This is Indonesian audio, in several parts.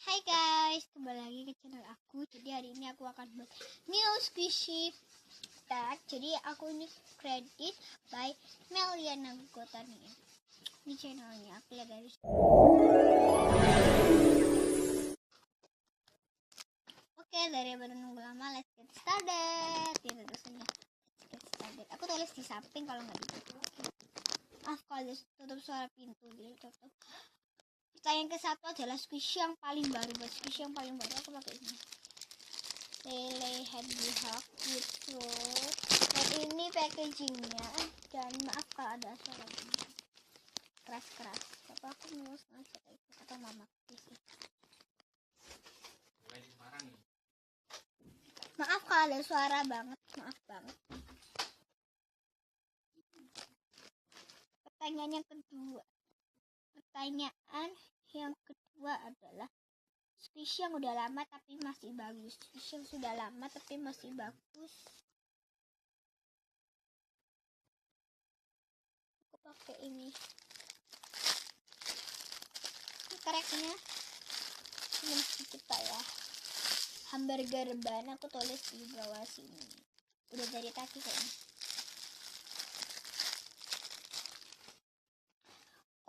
Hai guys, kembali lagi ke channel aku. Jadi hari ini aku akan buat new squishy tag. Jadi aku ini credit by Meliana Gotani. Ini channelnya, aku lihat dari sini. Oke, daripada nunggu lama, let's get started. Ya tentu saja, let's get started. Aku tulis di samping kalau nggak ditutup. Maaf kalau tutup suara pintu, jadi tutup. Pertanyaan ke-1 adalah squishy yang paling baru. Buat squishy yang paling baru aku pakai ini Lele Hedgehog gitu. Dan ini packagingnya. Dan maaf kalau ada suara keras-keras. Tapi aku mau sengaja kayak gitu atau mama sih. Maaf kalau ada suara banget. Maaf banget. Pertanyaan yang kedua adalah squishy yang udah lama tapi masih bagus. Squishy yang sudah lama tapi masih bagus. Aku pakai ini. Kereknya cuma sedikit pak ya. Hamburger ban aku tulis di bawah sini. Udah dari tadi kayaknya.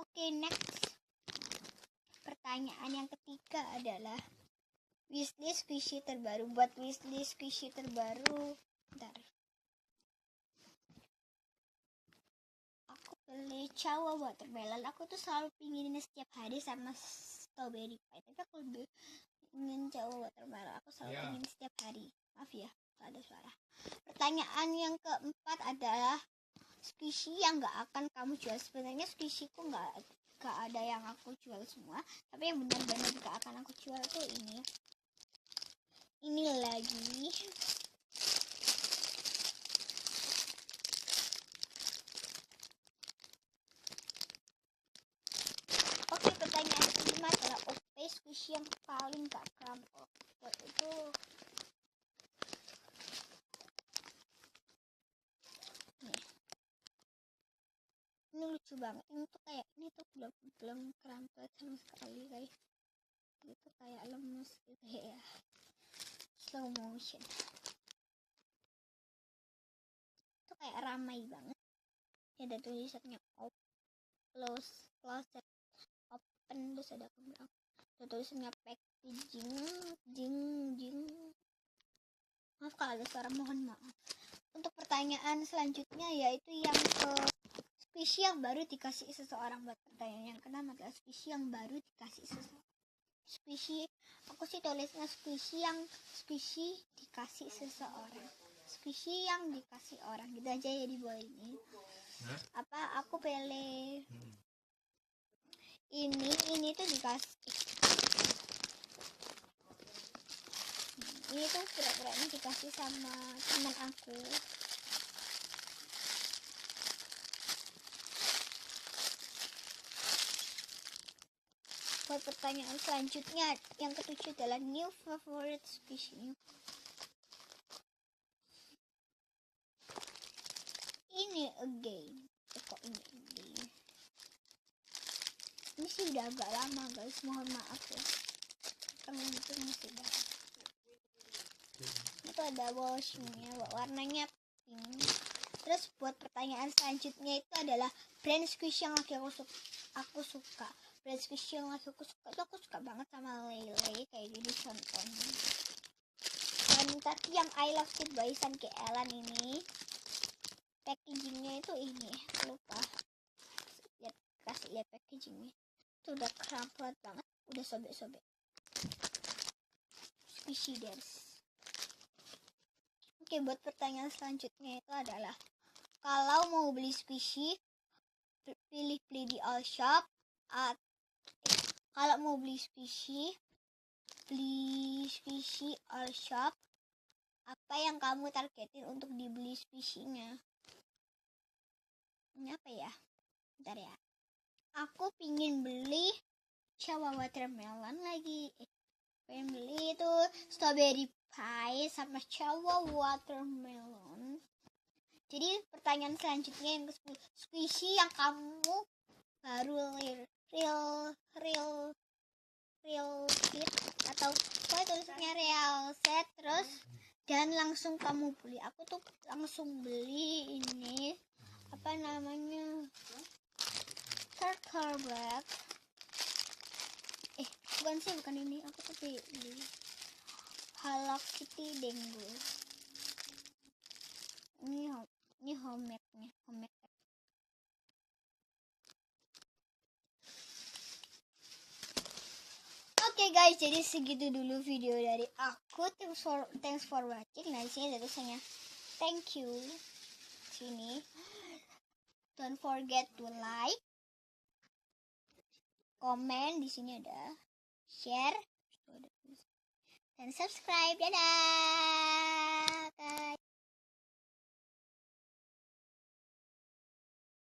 Oke, next. Pertanyaan yang ketiga adalah wishlist squishy terbaru. Buat wishlist squishy terbaru, bentar. Aku beli cawa watermelon. Aku tuh selalu pinginnya setiap hari sama strawberry pie. Tapi aku lebih ingin cawa watermelon. Aku selalu ingin setiap hari. Maaf ya, gak ada suara. Pertanyaan yang keempat adalah squishy yang gak akan kamu jual. Sebenarnya squishyku gak ada yang aku jual semua, tapi yang benar-benar gak akan aku jual tuh ini lagi. Oke, pertanyaan kelima adalah squishy yang paling gak crumple. Buat itu ini lucu banget. Ini tuh kayak ini tuh belum crumple sama sekali guys. Itu kayak lemes gitu ya. Slow motion. Itu kayak ramai banget. Ya ada tulisannya close, open, terus ada pemberang. Ada tulisannya packaging, jing. Maaf kalau ada suara, mohon maaf. Untuk pertanyaan selanjutnya yaitu yang ke squishy yang baru dikasih seseorang. Buat pertanyaan yang keenam adalah squishy yang baru dikasih seseorang. Squishy, aku sih tulisnya squishy dikasih seseorang. Squishy yang dikasih orang gitu aja ya di bawah ini. Apa aku pilih ini tuh dikasih. Ini tuh pura-puranya dikasih sama teman aku. Buat pertanyaan selanjutnya yang ketujuh adalah new favorite squishy. Ini again. Kok ini again? Ini sih udah agak lama guys, mohon maaf ya. Temen itu masih baru. Itu ada washingnya, warnanya pink. Terus buat pertanyaan selanjutnya itu adalah brand squishy yang lagi aku suka. Brand squishy yang lagi aku suka itu aku suka banget sama Lele kayak gini contohnya. Dan tadi yang I Love It by Sanke Ellen ini packagingnya itu ini, lupa kasih lihat packagingnya. Itu udah crumpled banget, udah sobek-sobek. Squishy dance. Oke, buat pertanyaan selanjutnya itu adalah kalau mau beli squishy pilih di all shop. Kalau mau beli squishy all shop. Apa yang kamu targetin untuk dibeli squishy-nya? Ini apa ya? Bentar ya. Aku pingin beli cawa watermelon lagi. Pengen beli itu strawberry pie sama cawa watermelon. Jadi pertanyaan selanjutnya yang ke-10, squishy yang kamu baru real fit atau pokoknya tulisannya real set terus dan langsung kamu beli. Aku tuh langsung beli ini apa namanya turtle black, bukan ini, aku tuh beli Hello Kitty Dengue. Ini homemade-nya, homemade. Oke guys, jadi segitu dulu video dari aku. Thanks for watching. Nah, di sini ada tulisannya thank you. Sini. Don't forget to like, comment, di sini ada share dan subscribe. Dadah guys.